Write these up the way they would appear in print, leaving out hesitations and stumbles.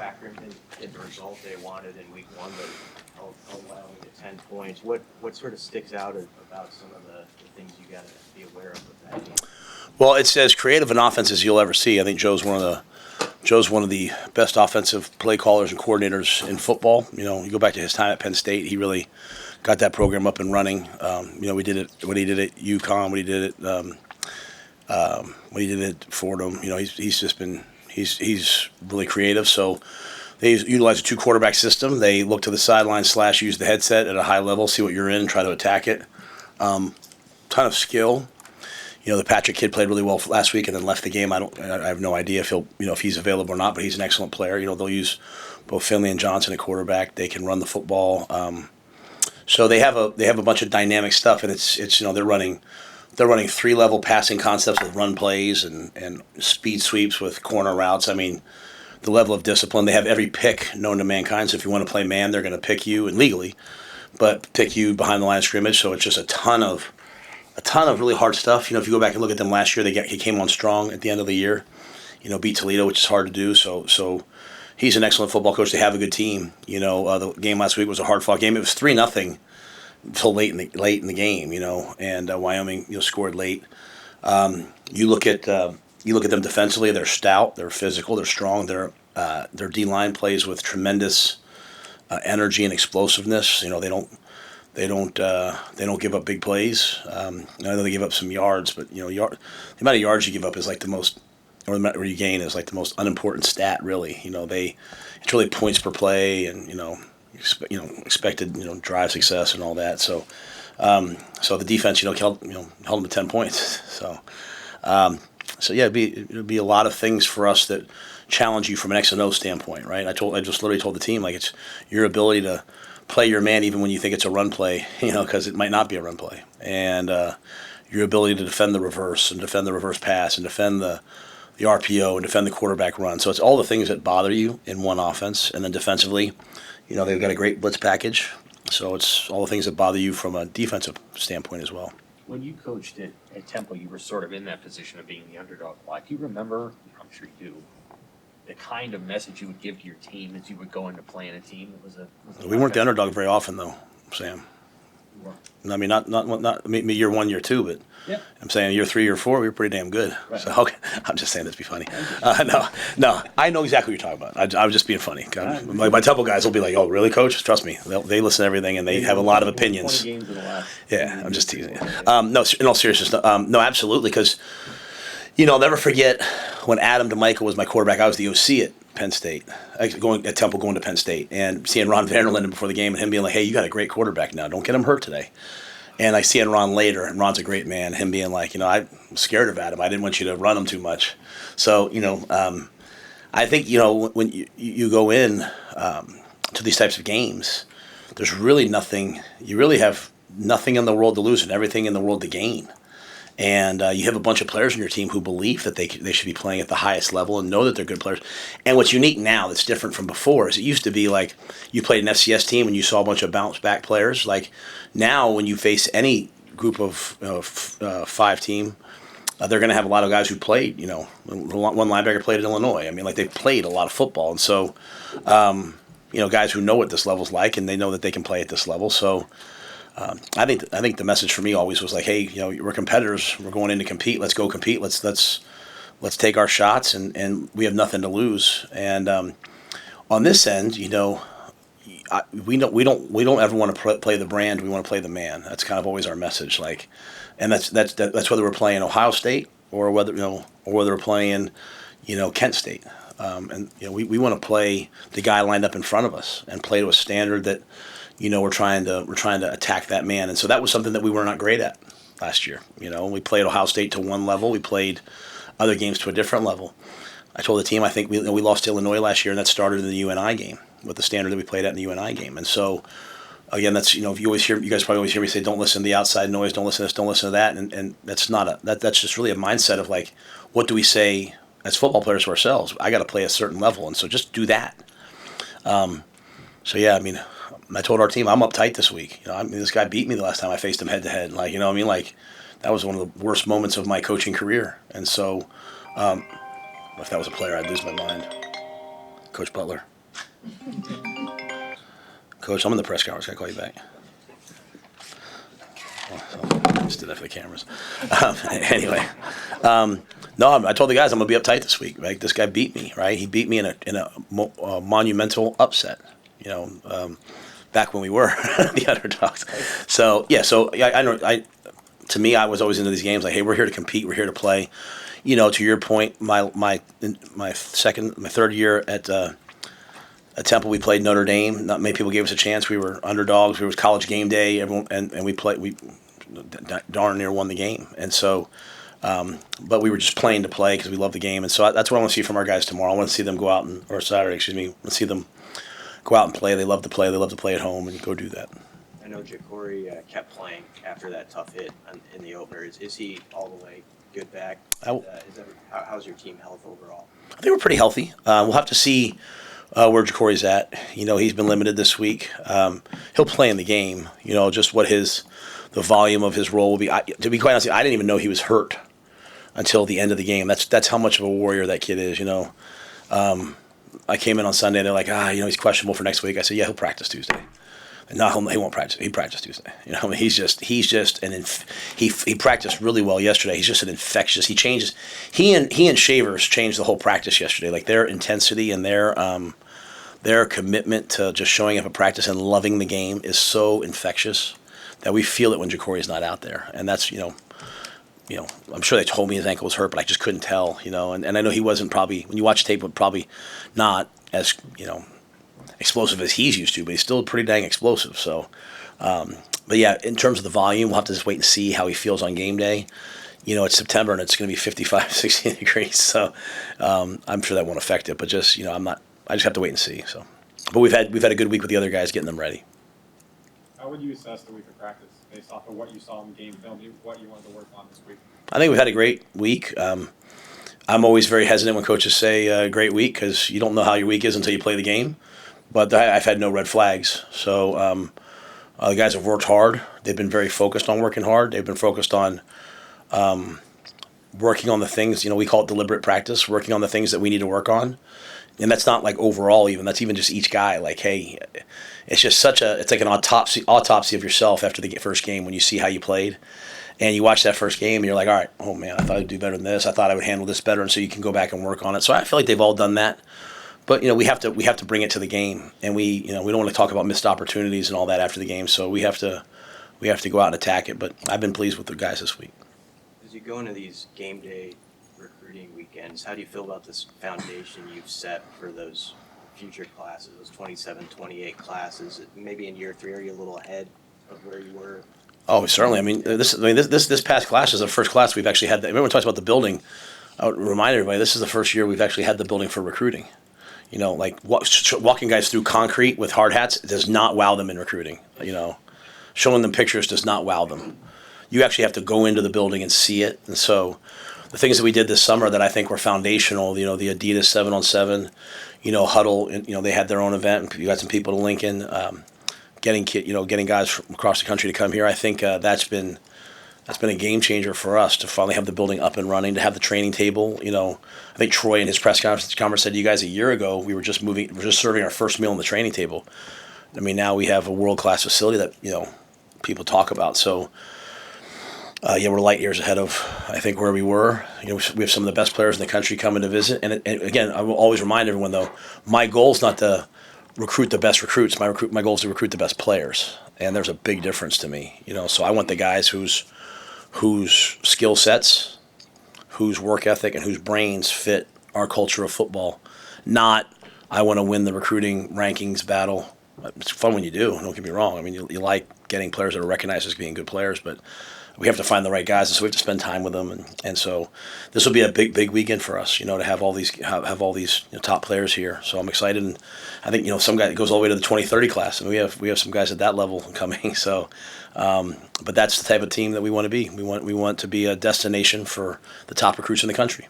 Akron didn't get the result they wanted in week one, but allowing the 10 points. What sort of sticks out about some of the things you got to be aware of with that game? Well, it's as creative an offense as you'll ever see. I think Joe's one of the best offensive play callers and coordinators in football. You go back to his time at Penn State, he really got that program up and running. We did it when he did it at UConn, when he did it at Fordham. He's really creative. So they utilize a 2-quarterback system. They look to the sideline / use the headset at a high level, see what you're in, and try to attack it. Ton of skill. The Patrick kid played really well last week and then left the game. I have no idea if he's available or not, but he's an excellent player. They'll use both Finley and Johnson at quarterback. They can run the football. So they have a bunch of dynamic stuff, and it's they're running 3-level passing concepts with run plays and speed sweeps with corner routes. I mean, the level of discipline. They have every pick known to mankind. So if you want to play man, they're going to pick you, and legally, but pick you behind the line of scrimmage. So it's just a ton of really hard stuff. If you go back and look at them last year, he came on strong at the end of the year. Beat Toledo, which is hard to do. So he's an excellent football coach. They have a good team. The game last week was a hard-fought game. It was 3-0 until late in the game. And Wyoming scored late. You look at them defensively. They're stout. They're physical. They're strong. Their D-line plays with tremendous energy and explosiveness. They don't give up big plays. I know they give up some yards, but the amount of yards you give up is like the most, or the amount you gain is like the most unimportant stat. Really, it's really points per play and expected drive success and all that. So the defense held them to 10 points. So yeah, it'd be a lot of things for us that challenge you from an X and O standpoint, right? I just literally told the team, like, it's your ability to play your man even when you think it's a run play, because it might not be a run play. And your ability to defend the reverse and defend the reverse pass and defend the RPO and defend the quarterback run. So it's all the things that bother you in one offense. And then defensively, they've got a great blitz package. So it's all the things that bother you from a defensive standpoint as well. When you coached at Temple, you were sort of in that position of being the underdog. Why? Do you remember, I'm sure you do, the kind of message you would give to your team as you would go into playing a team? We weren't the underdog very often, though, Sam. I mean, not year 1, year 2, but yeah. I'm saying year 3, year 4, we were pretty damn good. Right. So okay, I'm just saying this to be funny. No, I know exactly what you're talking about. I was just being funny. My Temple guys will be like, "Oh, really, Coach? Trust me, they listen to everything and they have a lot of opinions." 20 games in the last. Yeah, I'm just teasing. No, in all seriousness, no, absolutely, because I'll never forget when Adam DeMichael was my quarterback. I was the OC at Penn State, going to Penn State, and seeing Ron Vanderlinden before the game and him being like, "Hey, you got a great quarterback now. Don't get him hurt today." And I see Ron later, and Ron's a great man. Him being like, I'm scared of Adam. I didn't want you to run him too much. So, I think, when you go in to these types of games, there's really nothing. You really have nothing in the world to lose and everything in the world to gain. And you have a bunch of players on your team who believe that they should be playing at the highest level and know that they're good players. And what's unique now that's different from before is it used to be like you played an FCS team and you saw a bunch of bounce-back players. Like now when you face any group of 5 team, they're going to have a lot of guys who played, one linebacker played at Illinois. I mean, like they've played a lot of football. And so, guys who know what this level's like and they know that they can play at this level. So, I think the message for me always was like, hey, we're competitors. We're going in to compete. Let's go compete. Let's take our shots, and we have nothing to lose. And on this end, we don't ever want to play the brand. We want to play the man. That's kind of always our message. Like, and that's whether we're playing Ohio State or whether we're playing Kent State. We want to play the guy lined up in front of us and play to a standard that. We're trying to attack that man, and so that was something that we were not great at last year. We played Ohio State to one level, we played other games to a different level. I told the team I think we lost to Illinois last year, and that started in the UNI game with the standard that we played at in the UNI game. And so, again, that's if you guys probably always hear me say, don't listen to the outside noise, don't listen to this, don't listen to that, and that's not that's just really a mindset of like, what do we say as football players to ourselves? I got to play a certain level, and so just do that. So yeah, I mean. I told our team I'm uptight this week. This guy beat me the last time I faced him head to head. Like, Like that was one of the worst moments of my coaching career. And so, if that was a player, I'd lose my mind. Coach Butler. Coach, I'm in the press conference. Can I call you back? I just did that for the cameras. Anyway, no, I told the guys I'm going to be uptight this week. Right? This guy beat me, right? He beat me in a monumental upset, back when we were the underdogs. So, I know, to me, I was always into these games like, hey, we're here to compete. We're here to play. To your point, my third year at Temple, we played Notre Dame. Not many people gave us a chance. We were underdogs. It was college game day. Everyone and we played. We darn near won the game. And so, but we were just playing to play because we love the game. And so that's what I want to see from our guys tomorrow. I want to see them go out or Saturday, excuse me. I want to see them go out and play. They love to play. They love to play at home and go do that. I know Jacory kept playing after that tough hit in the opener. Is he all the way good back? How's your team health overall? I think we're pretty healthy. We'll have to see where Jacory's at. He's been limited this week. He'll play in the game. Just what the volume of his role will be. To be quite honest, I didn't even know he was hurt until the end of the game. That's how much of a warrior that kid is. I came in on Sunday. They're like, he's questionable for next week. I said, yeah, he'll practice Tuesday. No, he won't practice. He practiced Tuesday. He's just he practiced really well yesterday. He's just an infectious. He changes. He and Shavers changed the whole practice yesterday. Like their intensity and their commitment to just showing up at practice and loving the game is so infectious that we feel it when Jacory is not out there. And that's I'm sure they told me his ankle was hurt, but I just couldn't tell. And I know he wasn't probably when you watch tape, probably not as explosive as he's used to, but he's still pretty dang explosive. So, but yeah, in terms of the volume, we'll have to just wait and see how he feels on game day. It's September and it's going to be 55, 60 degrees. So, I'm sure that won't affect it, but just, I just have to wait and see. So, but we've had a good week with the other guys getting them ready. How would you assess the week of practice based off of what you saw in game film, what you wanted to work on this week? I think we've had a great week. I'm always very hesitant when coaches say great week because you don't know how your week is until you play the game. But I've had no red flags. So the guys have worked hard. They've been very focused on working hard. They've been focused on working on the things, we call it deliberate practice, working on the things that we need to work on. And that's not like overall even. That's even just each guy. Like, hey, it's just it's like an autopsy of yourself after the first game when you see how you played. And you watch that first game and you're like, all right, oh man, I thought I'd do better than this. I thought I would handle this better. And so you can go back and work on it. So I feel like they've all done that. But we have to bring it to the game, and we don't want to talk about missed opportunities and all that after the game. So we have to go out and attack it. But I've been pleased with the guys this week. As you go into these game day recruiting weekends, how do you feel about this foundation you've set for those future classes, those 27, 28 classes? Maybe in year 3, are you a little ahead of where you were? Oh, certainly. This past class is the first class we've actually had. Everyone talks about the building. I would remind everybody this is the first year we've actually had the building for recruiting. Walking guys through concrete with hard hats does not wow them in recruiting. Showing them pictures does not wow them. You actually have to go into the building and see it. And so the things that we did this summer that I think were foundational, the Adidas 7-on-7, huddle, they had their own event. You got some people to Lincoln, getting guys from across the country to come here. I think that's been a game changer for us to finally have the building up and running, to have the training table. I think Troy in his press conference said to you guys a year ago, we're just serving our first meal on the training table. Now we have a world-class facility that, people talk about. So, we're light years ahead of, I think, where we were. We have some of the best players in the country coming to visit. And again, I will always remind everyone, though, my goal is not to recruit the best recruits. My goal is to recruit the best players. And there's a big difference to me. So I want the guys whose skill sets, whose work ethic, and whose brains fit our culture of football. Not, I want to win the recruiting rankings battle. It's fun when you do, don't get me wrong. You like getting players that are recognized as being good players, but we have to find the right guys, and so we have to spend time with them. And so this will be a big weekend for us, to have all these top players here. So I'm excited, and I think some guy goes all the way to the 2030 class, and we have some guys at that level coming. So, but that's the type of team that we want to be. We want to be a destination for the top recruits in the country.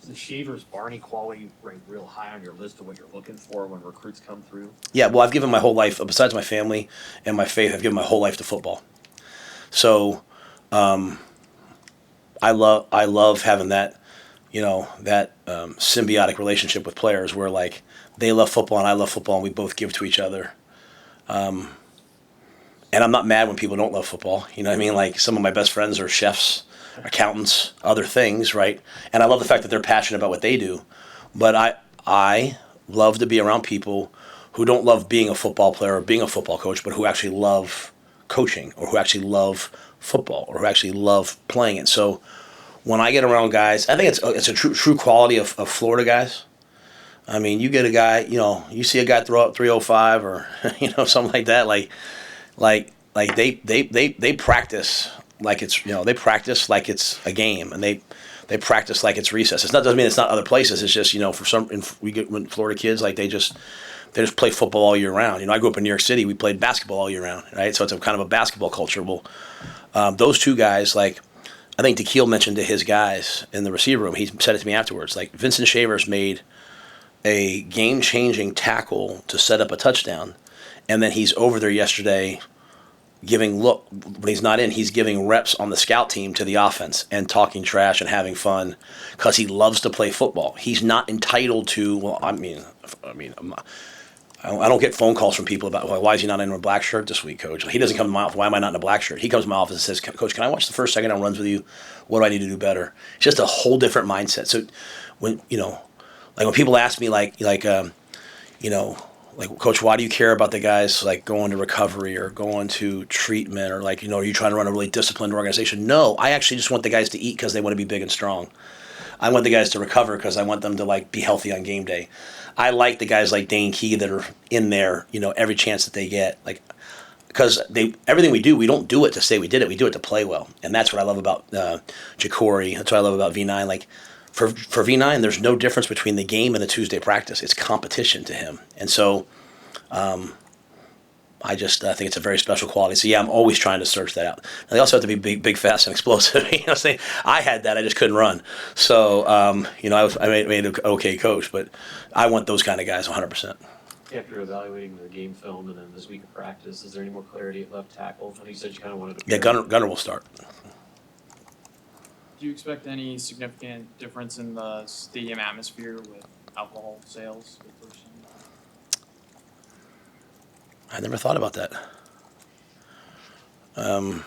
Does the Shavers Barney quality rank real high on your list of what you're looking for when recruits come through? Yeah, well, I've given my whole life, besides my family and my faith, I've given my whole life to football. So, I love having that that symbiotic relationship with players where like they love football and I love football and we both give to each other. And I'm not mad when people don't love football. You know what I mean? Like some of my best friends are chefs, accountants, other things, right? And I love the fact that they're passionate about what they do. But I love to be around people who don't love being a football player or being a football coach, but who actually love coaching or who actually love football or who actually love playing it. So when I get around guys, I think it's a true quality of Florida guys. I mean, you get a guy, you see a guy throw up 305 or something like that, like they practice like it's they practice like it's a game, and they practice like it's recess. It doesn't mean it's not other places. It's just when Florida kids like they just play football all year round. I grew up in New York City. We played basketball all year round, right? So it's a kind of a basketball culture. Well, those two guys, like I think DeKeel mentioned to his guys in the receiver room. He said it to me afterwards. Like Vincent Shavers made a game-changing tackle to set up a touchdown, and then he's over there yesterday when he's not in, he's giving reps on the scout team to the offense and talking trash and having fun because he loves to play football. He's not entitled to. Well, I don't get phone calls from people about why is he not in a black shirt this week, Coach. He doesn't come to my office. Why am I not in a black shirt? He comes to my office and says, Coach, can I watch the first second on runs with you? What do I need to do better? It's just a whole different mindset. So when when people ask me Coach, why do you care about the guys like going to recovery or going to treatment or are you trying to run a really disciplined organization? No, I actually just want the guys to eat because they want to be big and strong. I want the guys to recover because I want them to be healthy on game day. I like the guys like Dane Key that are in there, every chance that they get, because everything we do, we don't do it to say we did it. We do it to play well, and that's what I love about Jacory. That's what I love about V9. Like for V9, there's no difference between the game and a Tuesday practice. It's competition to him, and so I just think it's a very special quality. So yeah, I'm always trying to search that out. And they also have to be big, fast, and explosive. I had that. I just couldn't run. So I made an okay coach, but I want those kind of guys 100%. After evaluating the game film and then this week of practice, is there any more clarity at left tackle? I know you said you kind of wanted to. Yeah, Gunner will start. Do you expect any significant difference in the stadium atmosphere with alcohol sales for the first time? I never thought about that. I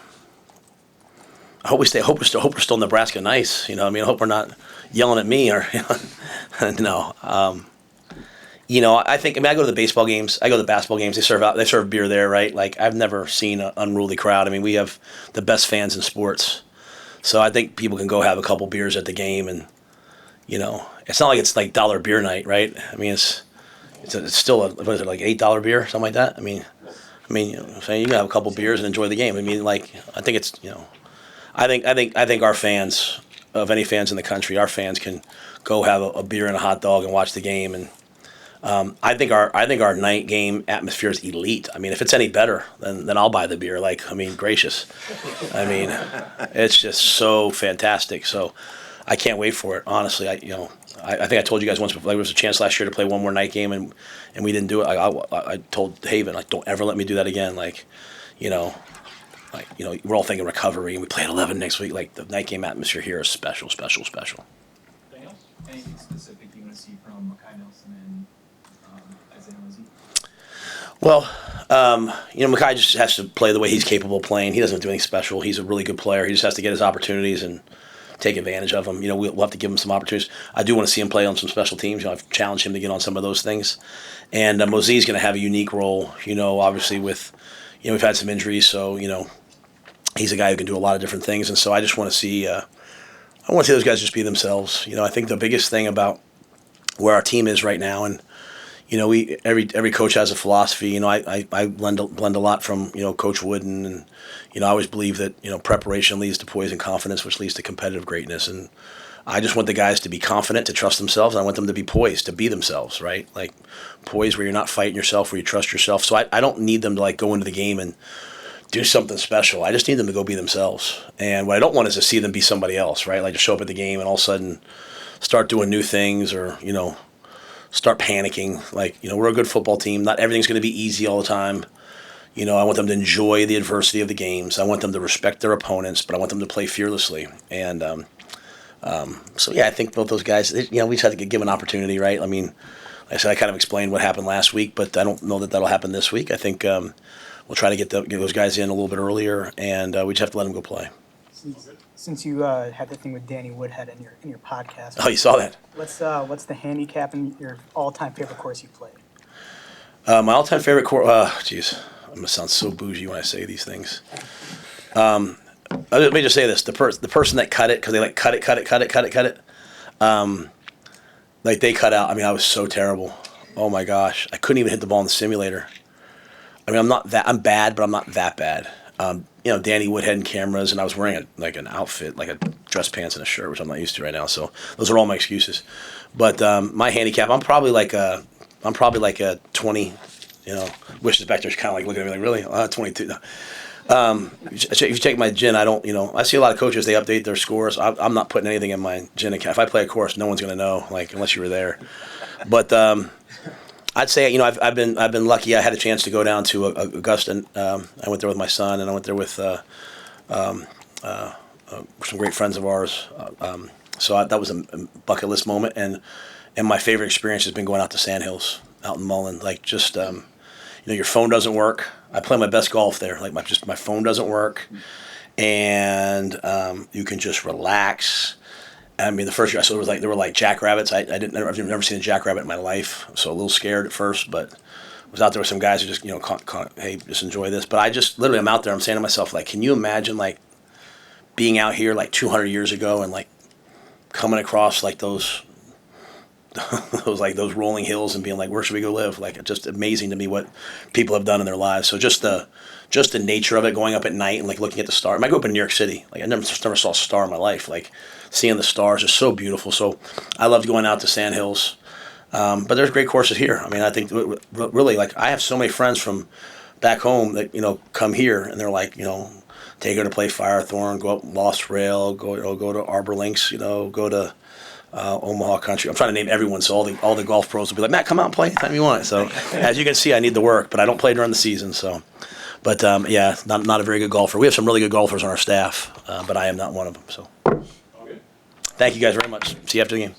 hope we're still Nebraska nice. I hope we're not yelling at me or no. I think I go to the baseball games. I go to the basketball games. They serve beer there, right? Like I've never seen an unruly crowd. We have the best fans in sports, so I think people can go have a couple beers at the game, and it's not like it's like $1 beer night, right? It's still what is it, like $8 beer, something like that. You can have a couple beers and enjoy the game. I think it's I think our fans, of any fans in the country, our fans can go have a beer and a hot dog and watch the game. And I think our night game atmosphere is elite. If it's any better, then I'll buy the beer. Gracious. It's just so fantastic. So I can't wait for it. Honestly, I think I told you guys once before, there was a chance last year to play one more night game, and we didn't do it. I told Haven, don't ever let me do that again. We're all thinking recovery, and we play at 11 next week. The night game atmosphere here is special. Anything specific you want to see from Makai Nelson and Isaiah Lindsey? Well, Makai just has to play the way he's capable of playing. He doesn't do anything special. He's a really good player. He just has to get his opportunities and take advantage of them. We'll have to give him some opportunities. I do want to see him play on some special teams. I've challenged him to get on some of those things. And Mosie's going to have a unique role, obviously with, we've had some injuries. So, he's a guy who can do a lot of different things. And so I just want to see, those guys just be themselves. I think the biggest thing about where our team is right now, and, every coach has a philosophy. I blend a lot from, Coach Wooden, and, I always believe that, preparation leads to poise and confidence, which leads to competitive greatness. And I just want the guys to be confident, to trust themselves. And I want them to be poised, to be themselves, right? Poised where you're not fighting yourself, where you trust yourself. So I don't need them to go into the game and do something special. I just need them to go be themselves. And what I don't want is to see them be somebody else, right? Just show up at the game and all of a sudden start doing new things or, start panicking. We're a good football team. Not everything's going to be easy all the time. I want them to enjoy the adversity of the games. I want them to respect their opponents, but I want them to play fearlessly. And So yeah, I think both those guys, we just had to give an opportunity, right? I mean, like I said, I kind of explained what happened last week, but I don't know that that'll happen this week. I think we'll try to get those guys in a little bit earlier, and we just have to let them go play. Since you had the thing with Danny Woodhead in your podcast, Oh, you saw that? what's the handicap in your all-time favorite course you played? My all-time favorite course. Geez, I'm gonna sound so bougie when I say these things. Let me just say this: the person that cut it, because they like cut it. Like they cut out. I mean, I was so terrible. Oh my gosh, I couldn't even hit the ball in the simulator. I mean, I'm bad, but I'm not that bad. Danny Woodhead and cameras, and I was wearing an outfit, like a dress pants and a shirt, which I'm not used to right now. So those are all my excuses. But my handicap, I'm probably like a 20. Wishes back there is kind of like looking at me like, really? 22. No. If you take my gin, I don't. I see a lot of coaches, they update their scores. I'm not putting anything in my gin account. If I play a course, no one's going to know, like unless you were there. But I'd say I've been lucky. I had a chance to go down to Augusta. I went there with my son, and I went there with some great friends of ours. So that was a bucket list moment, and my favorite experience has been going out to Sandhills out in Mullen. Like just your phone doesn't work. I play my best golf there. Like my phone doesn't work, and you can just relax. I mean, the first year I saw there were like jackrabbits. I've never seen a jackrabbit in my life, so a little scared at first. But I was out there with some guys who just hey, just enjoy this. But I just literally I'm out there. I'm saying to myself, like, can you imagine like being out here like 200 years ago and like coming across like those those rolling hills and being like, where should we go live? Like, it's just amazing to me what people have done in their lives. So just the nature of it, going up at night and like looking at the stars. I grew up in New York City. Like I never saw a star in my life. Like seeing the stars is so beautiful. So I loved going out to Sandhills. But there's great courses here. I mean, I think really like I have so many friends from back home that come here and they're like take her to play Firethorn, go up Lost Rail, go to Arbor Links, go to Omaha Country. I'm trying to name everyone, so all the golf pros will be like, Matt, come out and play anytime you want. So as you can see, I need the work, but I don't play during the season. So, but yeah, not a very good golfer. We have some really good golfers on our staff, but I am not one of them. So, thank you guys very much. See you after the game.